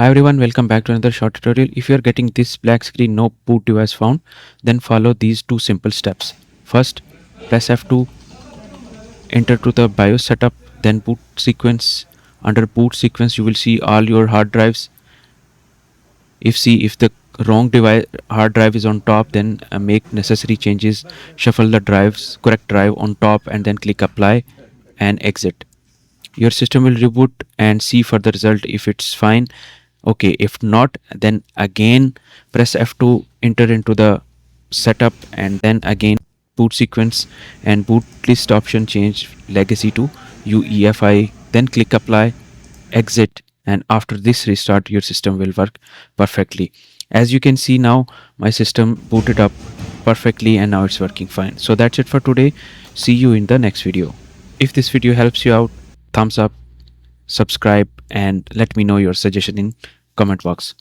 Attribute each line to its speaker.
Speaker 1: Hi everyone, welcome back to another short tutorial. If you are getting this black screen, no boot device found, then follow these two simple steps. First, press F2, enter to the BIOS setup, then boot sequence. Under boot sequence, you will see all your hard drives. If the wrong device hard drive is on top, then make necessary changes. Shuffle the drives, correct drive on top, and then click apply and exit. Your system will reboot and see for the result if it's fine. Okay, if not, then again press F2, enter into the setup, and then again boot sequence and boot list option, change legacy to UEFI, then click apply, exit, and after this restart your system will work perfectly. As you can see now, my system booted up perfectly and now it's working fine. So that's it for today. See you in the next video. If this video helps you out, thumbs up, subscribe, and let me know your suggestion in comment box.